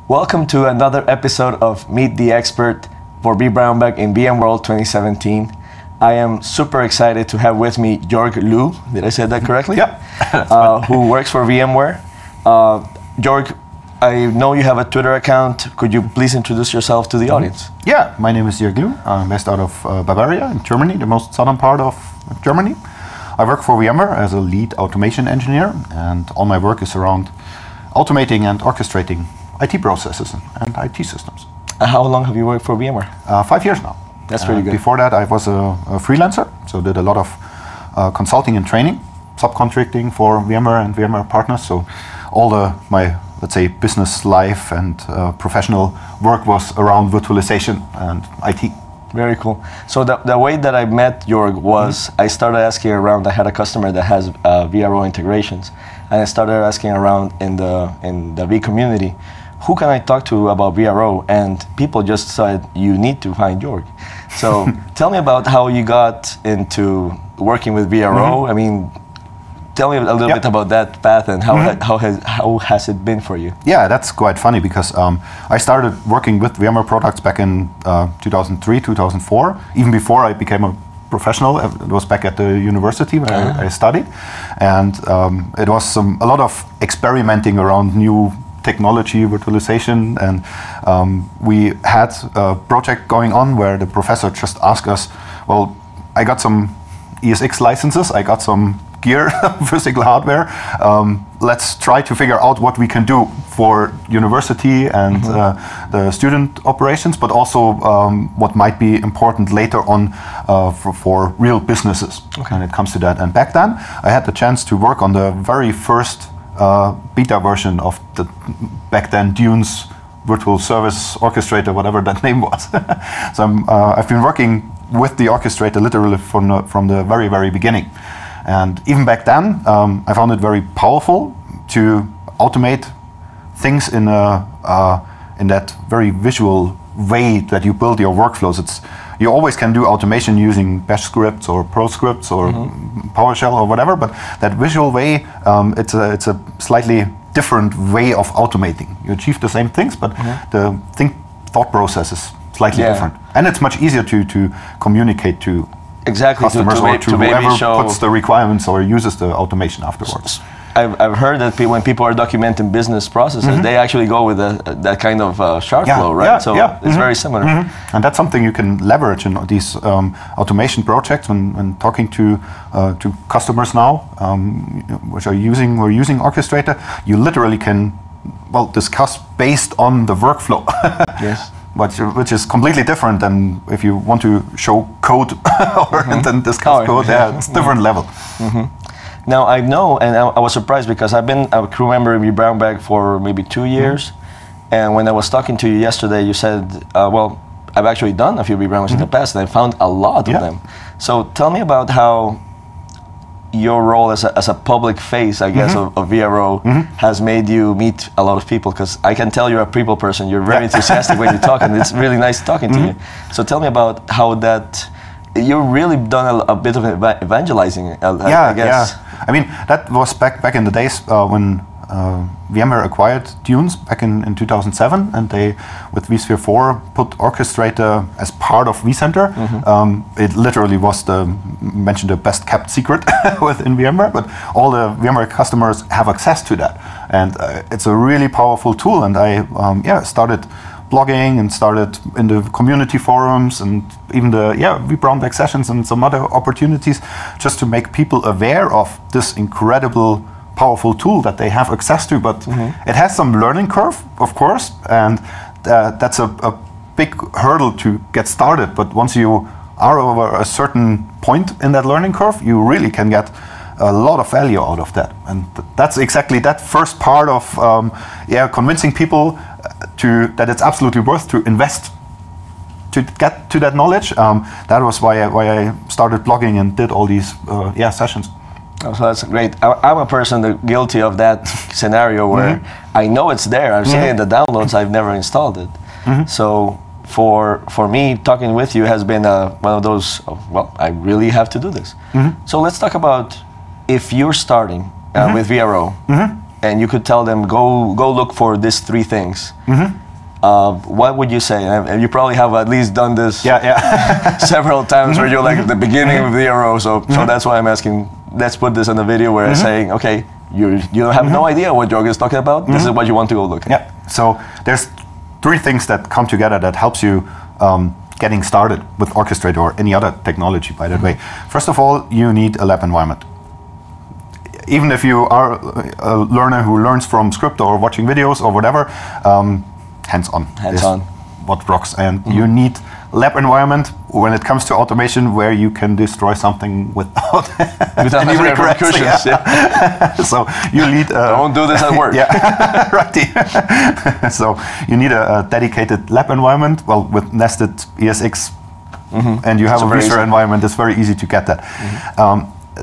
Welcome to another episode of Meet the Expert for vBrownBag in VMworld 2017. I am super excited to have with me Joerg Lew. Did I say that correctly? Yeah. Who works for VMware. Jörg, I know you have a Twitter account. Could you please introduce yourself to the audience? Yeah, my name is Jörg Lew. I'm based out of Bavaria in Germany, the most southern part of Germany. I work for VMware as a lead automation engineer, and all my work is around automating and orchestrating IT processes and IT systems. How long have you worked for VMware? 5 years now. That's pretty good. Before that, I was a freelancer, so did a lot of consulting and training, subcontracting for VMware and VMware partners. So all my, let's say, business life and professional work was around virtualization and IT. Very cool. So the way that I met Jörg was I started asking around. I had a customer that has VRO integrations, and I started asking around in the V community, who can I talk to about VRO? And people just said, you need to find Jörg. So tell me about how you got into working with VRO. I mean, tell me a little bit about that path and how has it been for you? Yeah, that's quite funny because I started working with VMware products back in 2003, 2004. Even before I became a professional, it was back at the university where I studied. And it was a lot of experimenting around new technology, virtualization, and we had a project going on where the professor just asked us, well, I got some ESX licenses, I got some gear, physical hardware, let's try to figure out what we can do for university and the student operations, but also what might be important later on for real businesses when it comes to that. And back then, I had the chance to work on the very first beta version of the back then Dunes virtual service orchestrator, whatever that name was. So I've been working with the orchestrator literally from the very, very beginning. And even back then, I found it very powerful to automate things in that very visual way that you build your workflows. You always can do automation using Bash scripts or Perl scripts or PowerShell or whatever, but that visual way, it's a slightly different way of automating. You achieve the same things, but the thought process is slightly different. And it's much easier to communicate to customers or to whoever puts the requirements or uses the automation afterwards. I've heard that when people are documenting business processes, they actually go with that kind of shard flow, right? Yeah, so it's very similar. And that's something you can leverage in these automation projects when talking to customers now, which are using Orchestrator. You literally can, well, discuss based on the workflow. Yes. Which is completely different than if you want to show code or then discuss code. Yeah, it's a different level. Now I know, and I was surprised because I've been a crew member in vBrownBag for maybe 2 years, and when I was talking to you yesterday, you said, well, I've actually done a few vBrownBags in the past, and I found a lot of them. So tell me about how your role as a public face, I guess, of VRO has made you meet a lot of people, because I can tell you're a people person. You're very enthusiastic when you talk, and it's really nice talking to you. So tell me about how that, you've really done a bit of evangelizing, I guess. Yeah. I mean, that was back in the days when VMware acquired Dunes back in 2007, and they, with vSphere 4, put Orchestrator as part of vCenter. It literally was mentioned the best kept secret within VMware, but all the VMware customers have access to that. And it's a really powerful tool, and I started blogging and started in the community forums and even the vBrownBag sessions and some other opportunities just to make people aware of this incredible powerful tool that they have access to, but it has some learning curve, of course, and that's a big hurdle to get started. But once you are over a certain point in that learning curve, you really can get a lot of value out of that. And that's exactly that first part of convincing people that it's absolutely worth to invest to get to that knowledge. That was why I started blogging and did all these sessions. Oh, so that's great. I'm a person that's guilty of that scenario where I know it's there. I've seen it in the downloads. I've never installed it. So for me, talking with you has been one of those, well, I really have to do this. So let's talk about if you're starting with VRO and you could tell them go look for these 3 things, what would you say? And you probably have at least done this several times where you're like at the beginning of the arrow. So that's why I'm asking. Let's put this in the video where I'm saying, okay, you have no idea what Jörg is talking about. This is what you want to go look at. Yeah. So there's 3 things that come together that helps you getting started with Orchestrator or any other technology, by that way. First of all, you need a lab environment. Even if you are a learner who learns from script or watching videos or whatever, hands-on is what rocks. And you need lab environment when it comes to automation where you can destroy something without any repercussions. So you need don't do this at work. Right. So you need a dedicated lab environment, well, with nested ESX, and you have a vSphere environment. It's very easy to get that.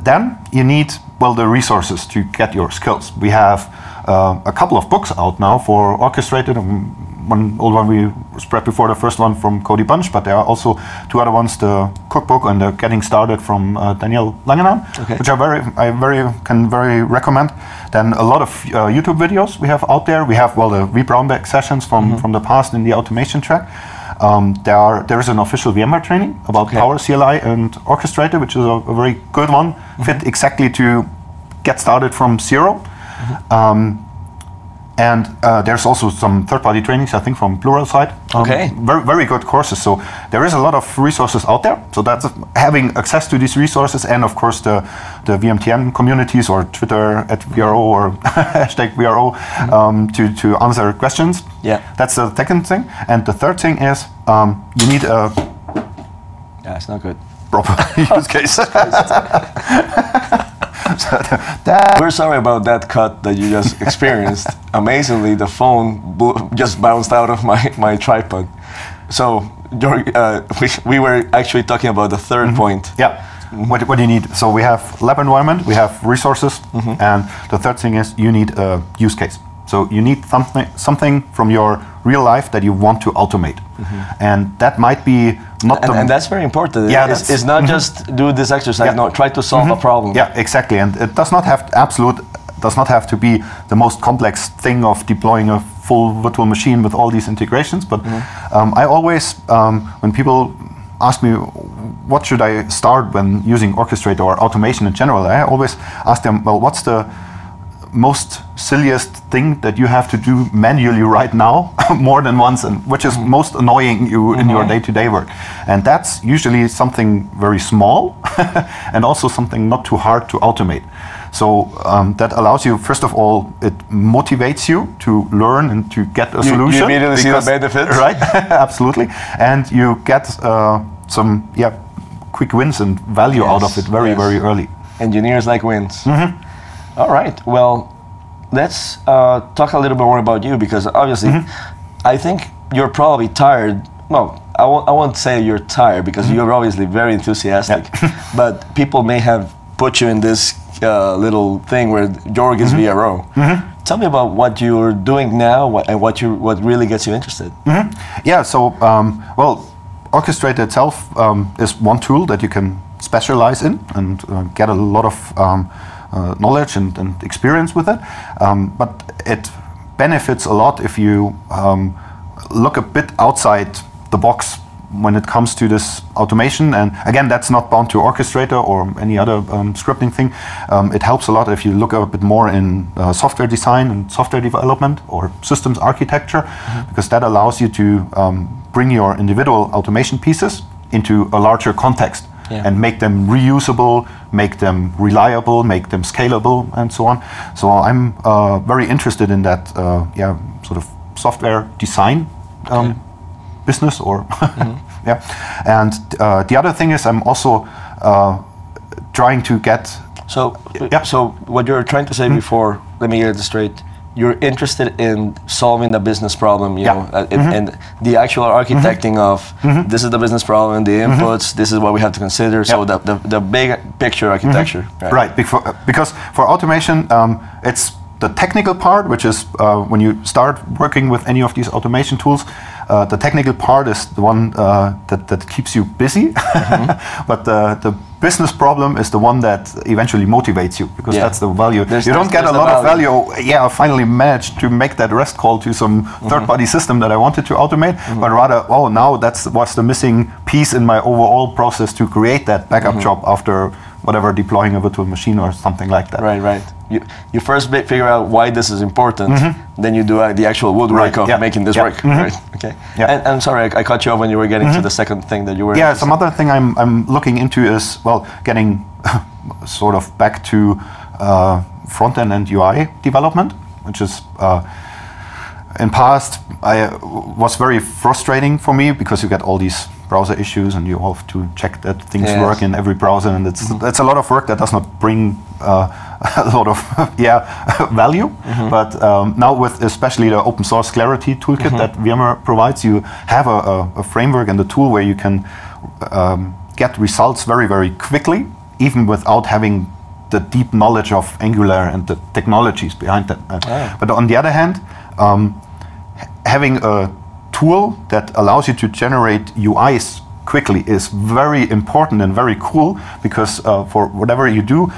Then you need, well, the resources to get your skills. We have a couple of books out now for Orchestrated. One old one we spread before, the first one from Cody Bunch, but there are also 2 other ones, the cookbook and the Getting Started from Daniel Langenam, which I can very recommend. Then a lot of YouTube videos we have out there. We have, well, the vBrownBag sessions from the past in the automation track. There is an official VMware training about Power CLI and Orchestrator, which is a very good one, fit exactly to get started from 0. And there's also some third-party trainings, I think, from Plural side. Very, very good courses. So there is a lot of resources out there. So that's having access to these resources, and of course the VMTN communities or Twitter @VRO or #VRO to answer questions. That's the second thing. And the third thing is you need a it's not good. Proper use case. We're sorry about that cut that you just experienced. Amazingly, the phone just bounced out of my tripod. So, Jörg, we were actually talking about the third point. What do you need? So we have lab environment, we have resources, and the third thing is you need a use case. So you need something from your real life that you want to automate, and that might be not. And that's very important. It's not just do this exercise. No, try to solve a problem. Exactly. And it does not have to be the most complex thing of deploying a full virtual machine with all these integrations. But I always, when people ask me what should I start when using Orchestrator or automation in general, I always ask them, well, what's the most silliest thing that you have to do manually right now more than once, and which is most annoying you in your day-to-day work? And that's usually something very small and also something not too hard to automate. So that allows you, first of all, it motivates you to learn and to get a solution. You immediately see the benefits. Right, absolutely. And you get some quick wins and value out of it very early. Engineers like wins. All right, well, let's talk a little bit more about you, because obviously I think you're probably tired. Well, I won't say you're tired, because you're obviously very enthusiastic, but people may have put you in this little thing where Jörg is VRO. Tell me about what you're doing now and what really gets you interested. So, well, Orchestrator itself is one tool that you can specialize in and get a lot of knowledge and experience with it, but it benefits a lot if you look a bit outside the box when it comes to this automation. And again, that's not bound to Orchestrator or any other scripting thing. It helps a lot if you look a bit more in software design and software development or systems architecture, because that allows you to bring your individual automation pieces into a larger context. And make them reusable, make them reliable, make them scalable, and so on. So I'm very interested in that, sort of software design business, or And the other thing is I'm also trying to get. So what you're trying to say before, let me get this straight. You're interested in solving the business problem, you know, and the actual architecting of this is the business problem, the inputs, this is what we have to consider. So the big picture architecture. Right, because for automation, it's the technical part, which is when you start working with any of these automation tools, the technical part is the one that keeps you busy, but the business problem is the one that eventually motivates you, because that's the value. You don't get a lot of value. Yeah, I finally managed to make that REST call to some third-party system that I wanted to automate, but rather, oh, now that's what's the missing piece in my overall process to create that backup job after whatever, deploying a virtual machine or something like that. Right, right. You first figure out why this is important, then you do the actual woodwork of making this work. Right? Okay. And I'm sorry, I cut you off when you were getting to the second thing that you were. Yeah, some other thing I'm looking into is, well, getting sort of back to front-end and UI development, which is in past was very frustrating for me, because you get all these browser issues and you have to check that things work in every browser, and it's a lot of work that does not bring a lot of value. But now with especially the open source Clarity toolkit that VMware provides, you have a framework and a tool where you can get results very, very quickly, even without having the deep knowledge of Angular and the technologies behind that. But on the other hand, having a tool that allows you to generate UIs quickly is very important and very cool, because for whatever you do,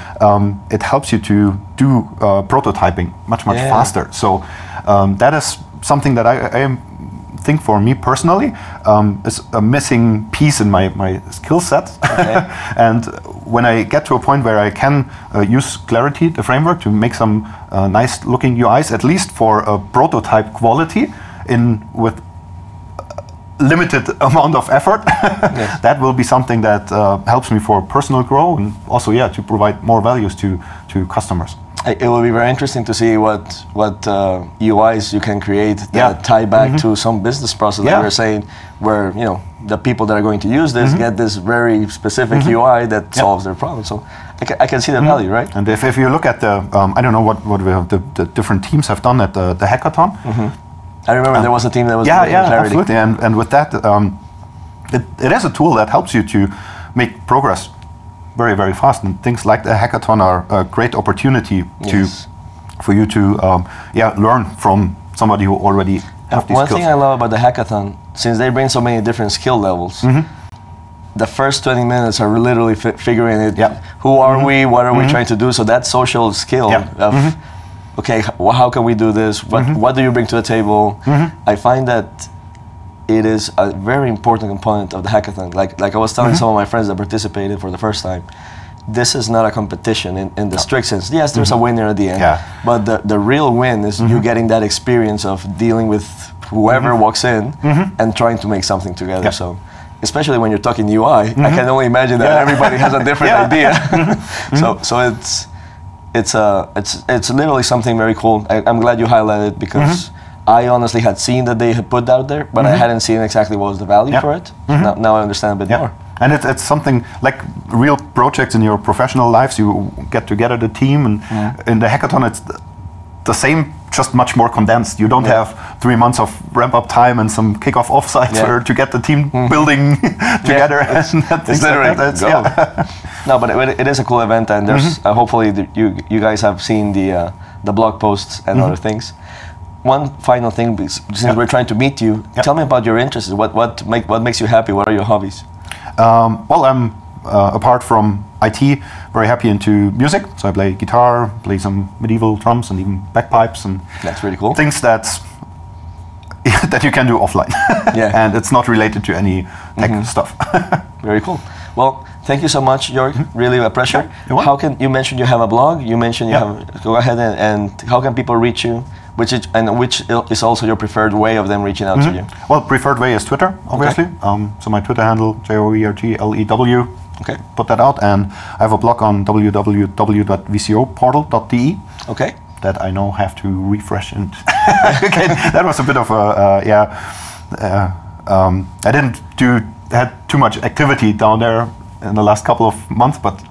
it helps you to do prototyping much faster. So that is something that I think for me personally is a missing piece in my skill set. And when I get to a point where I can use Clarity, the framework, to make some nice looking UIs, at least for a prototype quality, with limited amount of effort, that will be something that helps me for personal growth, and also to provide more values to customers. It will be very interesting to see what UIs you can create that tie back to some business process, like you were saying, where the people that are going to use this get this very specific UI that solves their problem. So I can see the value, right? And if you look at the I don't know what the different teams have done at the hackathon. I remember there was a team that was doing Clarity. Absolutely. And with that, it is a tool that helps you to make progress very, very fast. And things like the hackathon are a great opportunity for you to learn from somebody who already have these skills. One thing I love about the hackathon, since they bring so many different skill levels, the first 20 minutes are literally figuring it. Who are we? What are we trying to do? So that social skill of okay, how can we do this? What do you bring to the table? I find that it is a very important component of the hackathon. Like I was telling some of my friends that participated for the first time, this is not a competition in the strict sense. Yes, there's a winner at the end, but the real win is you getting that experience of dealing with whoever walks in and trying to make something together. So, especially when you're talking UI, I can only imagine that everybody has a different idea. So it's literally something very cool. I'm glad you highlighted it, because I honestly had seen that they had put out there, but I hadn't seen exactly what was the value for it. Now I understand a bit more. And it's something like real projects in your professional lives. You get together the team, and in the hackathon it's the same, just much more condensed. You don't have 3 months of ramp-up time and some kick-off offsites to get the team building together. It's literally No, but it is a cool event, and there's hopefully you guys have seen the blog posts and other things. One final thing, since we're trying to meet you, tell me about your interests. What makes you happy? What are your hobbies? Well, I'm apart from IT, very happy into music. So I play guitar, play some medieval drums, and even bagpipes, and that's really cool. Things that you can do offline. And it's not related to any tech stuff. Very cool. Well, thank you so much, Jörg. Really a pleasure. How can you mentioned you have a blog? You mentioned you have. Go ahead and how can people reach you? Which is also your preferred way of them reaching out to you? Well, preferred way is Twitter, obviously. So my Twitter handle, JOERGLEW. Put that out, and I have a blog on www.vcoportal.de. That I now have to refresh, and that was a bit of a I didn't had too much activity down there in the last couple of months, but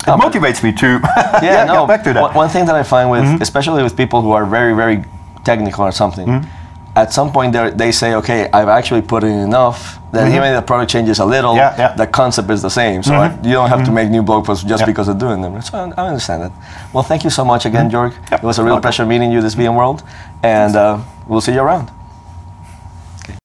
it motivates me to get back to that. One thing that I find with, especially with people who are very, very technical or something, at some point they say, okay, I've actually put in enough that even if the product changes a little, the concept is the same. So you don't have to make new blog posts just because of doing them. So I understand that. Well, thank you so much again, Jörg. It was a real pleasure meeting you this VMworld, and we'll see you around.